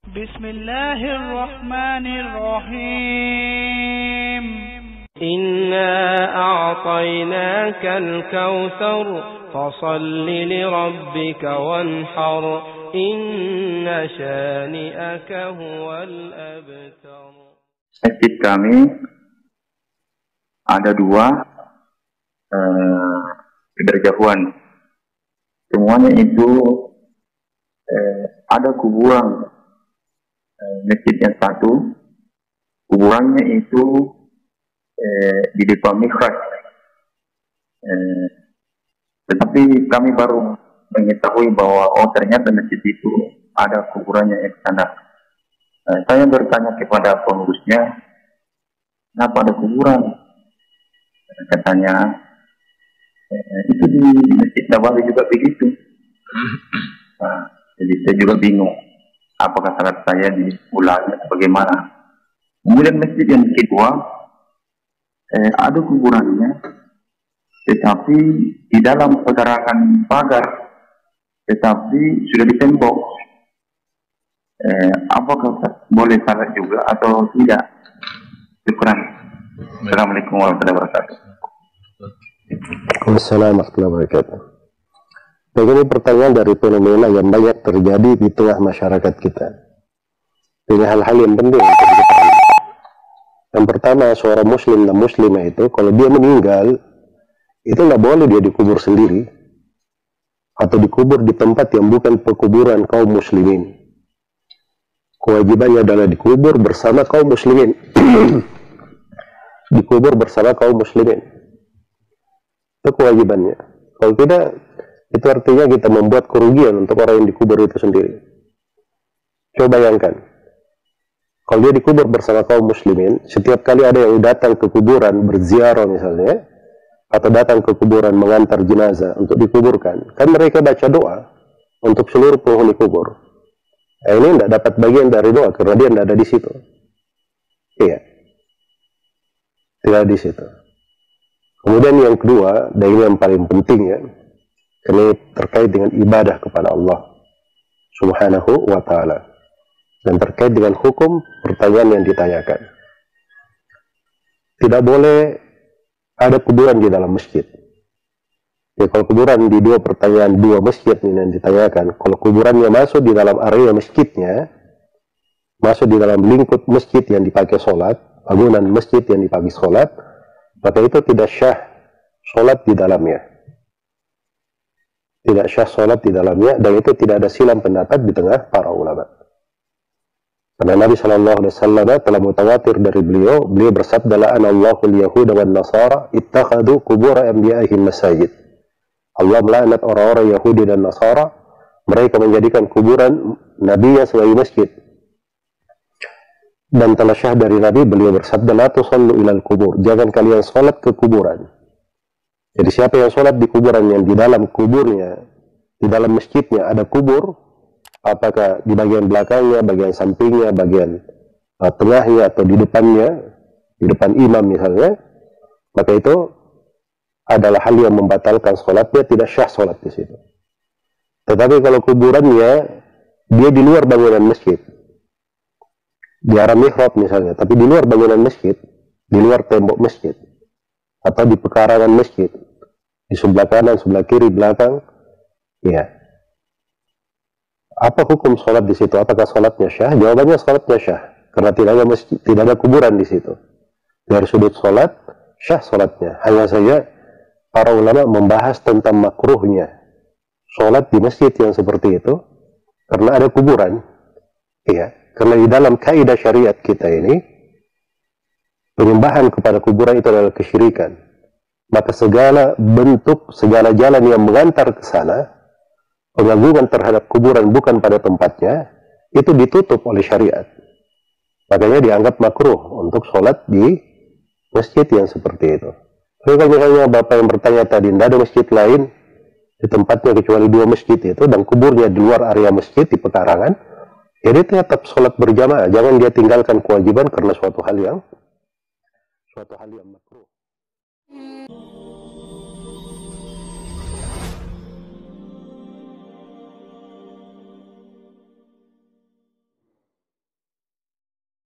Bismillahirrahmanirrahim. Inna a'tainakal kautsar fasalli li rabbika wanhar inna syani'aka huwal abtar. Masjid kami ada dua berjauhan. Semuanya itu ada kuburan. Masjid yang satu kuburannya itu di depan mihrab. Tetapi kami baru mengetahui bahwa ternyata masjid itu ada kuburannya yang sana. Saya bertanya kepada pengurusnya, kenapa ada kuburan? Katanya itu di Masjid Nabawi juga begitu. Jadi saya juga bingung, apakah salah saya diulangi bagaimana? Kemudian masjid yang kedua ada kuburannya, tetapi di dalam pekarangan pagar, tetapi sudah ditembok. Apakah boleh salat juga atau tidak? Syukran. Assalamualaikum warahmatullahi wabarakatuh. Waalaikumsalam warahmatullahi wabarakatuh. Ini pertanyaan dari fenomena yang banyak terjadi di tengah masyarakat kita. Ini hal-hal yang penting untuk kita pahami. Yang pertama, seorang muslim dan muslimah itu kalau dia meninggal, itu nggak boleh dia dikubur sendiri atau dikubur di tempat yang bukan pekuburan kaum muslimin. Kewajibannya adalah dikubur bersama kaum muslimin. Dikubur bersama kaum muslimin. Itu kewajibannya. Kalau tidak, itu artinya kita membuat kerugian untuk orang yang dikubur itu sendiri. Coba bayangkan, kalau dia dikubur bersama kaum muslimin, setiap kali ada yang datang ke kuburan berziarah misalnya, atau datang ke kuburan mengantar jenazah untuk dikuburkan, kan mereka baca doa untuk seluruh penghuni kubur. Ini tidak dapat bagian dari doa karena dia tidak ada di situ. Iya, tidak di situ. Kemudian yang kedua, dan ini yang paling penting ya, ini terkait dengan ibadah kepada Allah Subhanahu wa Ta'ala, dan terkait dengan hukum pertanyaan yang ditanyakan. Tidak boleh ada kuburan di dalam masjid. Ya, kalau kuburan di dua pertanyaan, dua masjid ini yang ditanyakan, kalau kuburannya masuk di dalam area masjidnya, masuk di dalam lingkup masjid yang dipakai sholat, bangunan masjid yang dipakai sholat, maka itu tidak syah sholat di dalamnya. Tidak syah sholat di dalamnya, dan itu tidak ada silang pendapat di tengah para ulama. Karena Nabi SAW telah mutawatir dari beliau bersabda, la'anallahul yahuda wan nasara ittakhadhu qubur anbiya'ihim masajid. Allah melaknat orang-orang Yahudi dan Nasara, mereka menjadikan kuburan Nabi-Nya sebagai masjid. Dan telah syah dari Nabi, beliau bersabda, la tusallu ilal kubur, jangan kalian sholat ke kuburan. Jadi siapa yang sholat di kuburan yang di dalam kuburnya, di dalam masjidnya ada kubur, apakah di bagian belakangnya, bagian sampingnya, bagian tengahnya, atau di depannya, di depan imam misalnya, maka itu adalah hal yang membatalkan sholatnya, tidak syah sholat di situ. Tetapi kalau kuburannya dia di luar bangunan masjid, di arah mihrab misalnya, tapi di luar bangunan masjid, di luar tembok masjid, atau di pekarangan masjid, di sebelah kanan, sebelah kiri, belakang, ya. Apa hukum sholat di situ? Apakah sholatnya syah? Jawabannya sholatnya syah, karena tidak ada masjid, tidak ada kuburan di situ. Dari sudut sholat, syah sholatnya. Hanya saja para ulama membahas tentang makruhnya sholat di masjid yang seperti itu karena ada kuburan. Iya, karena di dalam kaidah syariat kita ini penyembahan kepada kuburan itu adalah kesyirikan. Maka segala bentuk, segala jalan yang mengantar ke sana, pengagungan terhadap kuburan bukan pada tempatnya, itu ditutup oleh syariat. Makanya dianggap makruh untuk sholat di masjid yang seperti itu. Tapi kalau misalnya Bapak yang bertanya tadi, tidak ada masjid lain di tempatnya kecuali dua masjid itu, dan kuburnya di luar area masjid, di pekarangan, jadi tetap sholat berjamaah. Jangan dia tinggalkan kewajiban karena suatu hal yang makruh.